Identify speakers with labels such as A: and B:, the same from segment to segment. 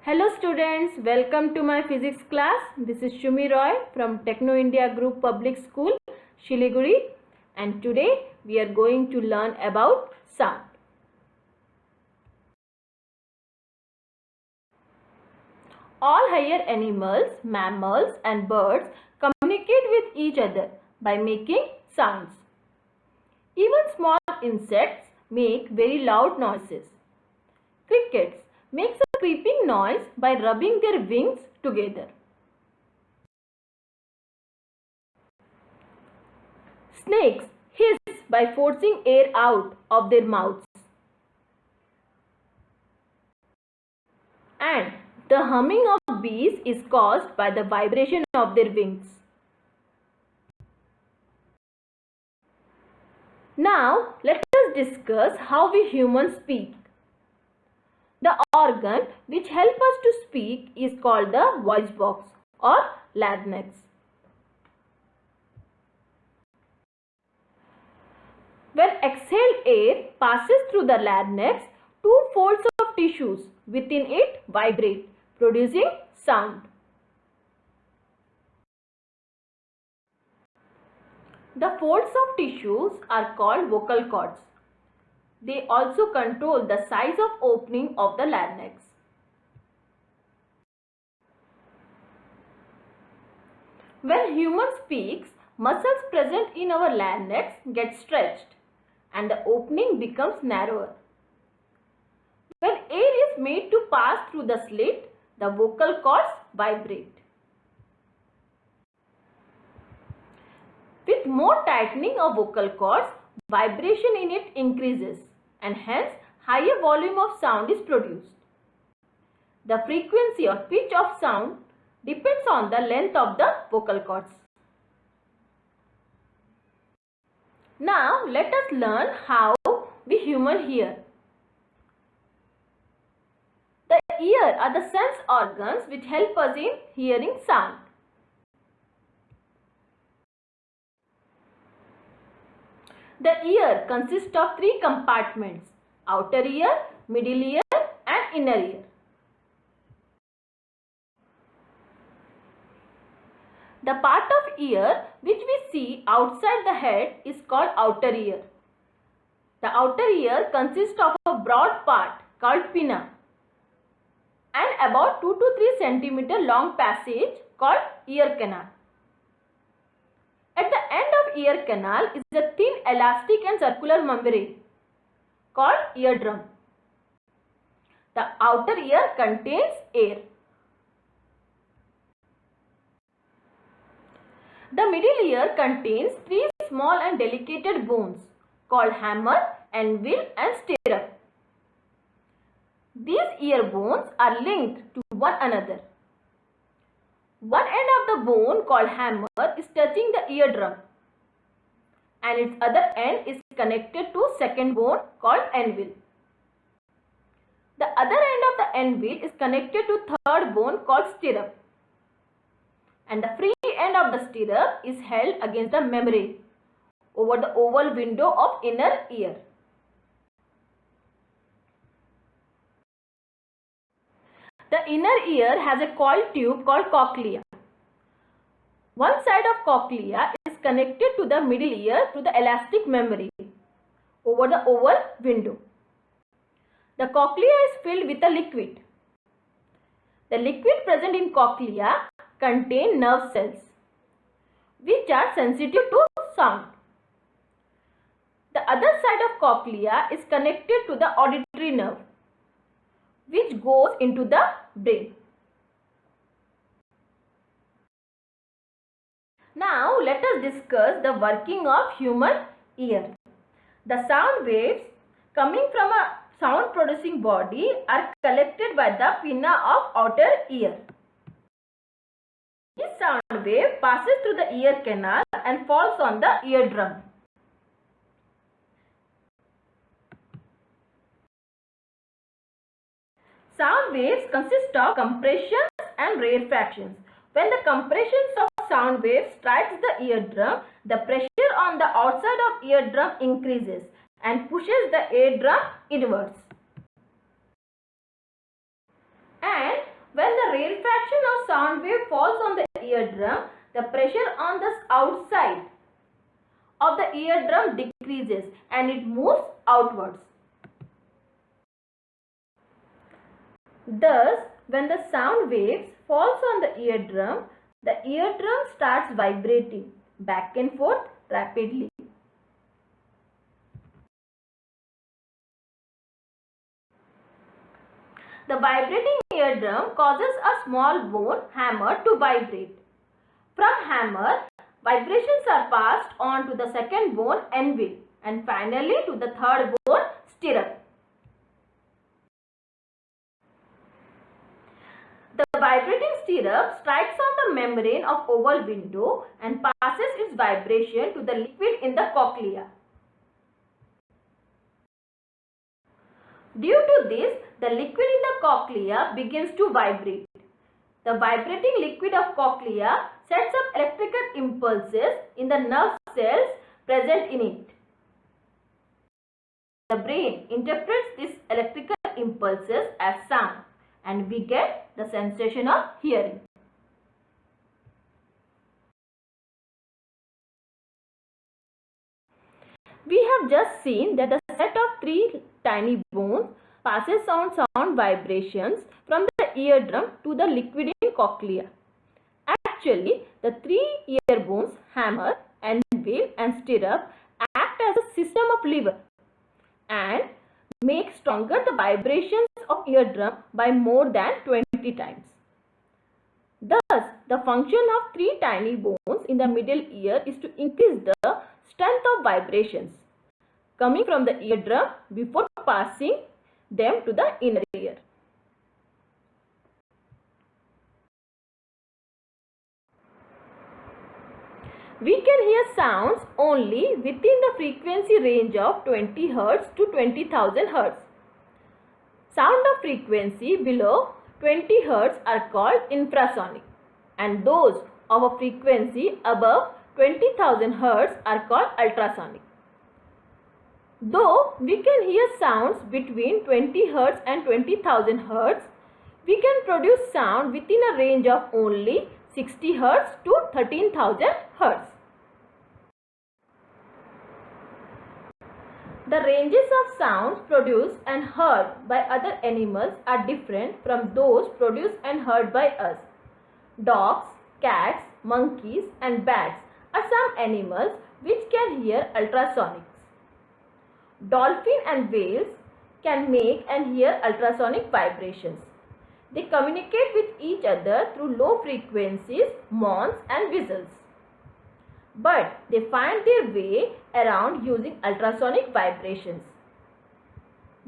A: Hello students, welcome to my physics class. This is Shumi Roy from Techno India Group Public School, Shiliguri, and today we are going to learn about sound. All higher animals, mammals and birds communicate with each other by making sounds. Even small insects make very loud noises. Crickets makes a creeping noise by rubbing their wings together. Snakes hiss by forcing air out of their mouths. And the humming of bees is caused by the vibration of their wings. Now let us discuss how we humans speak. The organ which helps us to speak is called the voice box or larynx. When exhaled air passes through the larynx, two folds of tissues within it vibrate, producing sound. The folds of tissues are called vocal cords. They also control the size of opening of the larynx. When human speaks, muscles present in our larynx get stretched and the opening becomes narrower. When air is made to pass through the slit, the vocal cords vibrate. With more tightening of vocal cords, vibration in it increases and hence higher volume of sound is produced. The frequency or pitch of sound depends on the length of the vocal cords. Now let us learn how we human hear. The ear are the sense organs which help us in hearing sound. The ear consists of three compartments: outer ear, middle ear and inner ear. The part of ear which we see outside the head is called outer ear. The outer ear consists of a broad part called pinna and about 2 to 3 cm long passage called ear canal. At the end of ear canal is a thin elastic and circular membrane called eardrum. The outer ear contains air. The middle ear contains three small and delicate bones called hammer, anvil and stirrup. These ear bones are linked to one another. One end of the bone called hammer is touching the eardrum and its other end is connected to second bone called anvil. The other end of the anvil is connected to third bone called stirrup and the free end of the stirrup is held against the membrane over the oval window of inner ear. The inner ear has a coiled tube called cochlea. One side of cochlea is connected to the middle ear through the elastic membrane over the oval window. The cochlea is filled with a liquid. The liquid present in cochlea contains nerve cells which are sensitive to sound. The other side of cochlea is connected to the auditory nerve which goes into the brain. Now let us discuss the working of human ear. The sound waves coming from a sound producing body are collected by the pinna of outer ear. This sound wave passes through the ear canal and falls on the eardrum. Sound waves consist of compressions and rarefactions. When the compressions of sound waves strikes the eardrum, the pressure on the outside of eardrum increases and pushes the eardrum inwards. And action of sound wave falls on the eardrum, the pressure on the outside of the eardrum decreases and it moves outwards. Thus, when the sound waves falls on the eardrum starts vibrating back and forth rapidly. The vibrating eardrum causes a small bone, hammer, to vibrate. From hammer, vibrations are passed on to the second bone, anvil, and finally to the third bone, stirrup. The vibrating stirrup strikes on the membrane of oval window and passes its vibration to the liquid in the cochlea. Due to this, the liquid in the cochlea begins to vibrate. The vibrating liquid of cochlea sets up electrical impulses in the nerve cells present in it. The brain interprets these electrical impulses as sound and we get the sensation of hearing. We have just seen that a set of 3 tiny bones passes on sound vibrations from the eardrum to the liquid in cochlea. Actually, the 3 ear bones, hammer, anvil and stirrup act as a system of lever and make stronger the vibrations of eardrum by more than 20 times. Thus, the function of 3 tiny bones in the middle ear is to increase the strength of vibrations coming from the eardrum before passing them to the inner ear. We can hear sounds only within the frequency range of 20 Hz to 20,000 Hz. Sound of frequency below 20 Hz are called infrasonic and those of a frequency above 20,000 Hz are called ultrasonic. Though we can hear sounds between 20 Hz and 20,000 Hz, we can produce sound within a range of only 60 Hz to 13,000 Hz. The ranges of sounds produced and heard by other animals are different from those produced and heard by us. Dogs, cats, monkeys and bats are some animals which can hear ultrasonics. Dolphins and whales can make and hear ultrasonic vibrations. They communicate with each other through low frequencies, moans and whistles. But they find their way around using ultrasonic vibrations.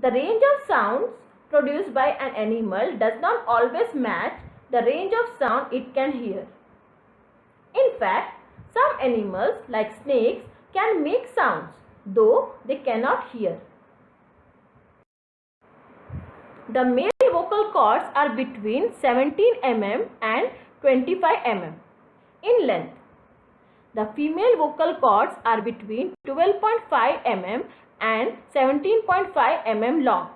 A: The range of sounds produced by an animal does not always match the range of sound it can hear. In fact, some animals like snakes can make sounds, though they cannot hear. The male vocal cords are between 17 mm and 25 mm in length. The female vocal cords are between 12.5 mm and 17.5 mm long.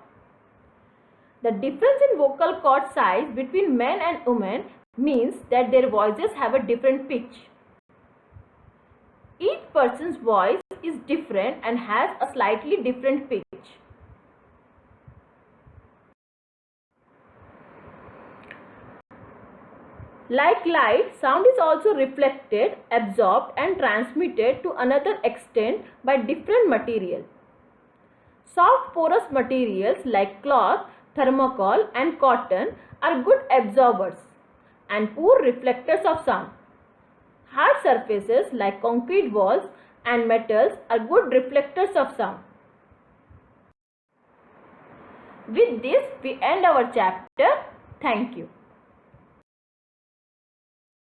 A: The difference in vocal cord size between men and women means that their voices have a different pitch. Each person's voice is different and has a slightly different pitch. Like light, sound is also reflected, absorbed and transmitted to another extent by different materials. Soft porous materials like cloth, thermocol and cotton are good absorbers and poor reflectors of sound. Hard surfaces like concrete walls and metals are good reflectors of sound. With this, we end our chapter. Thank you.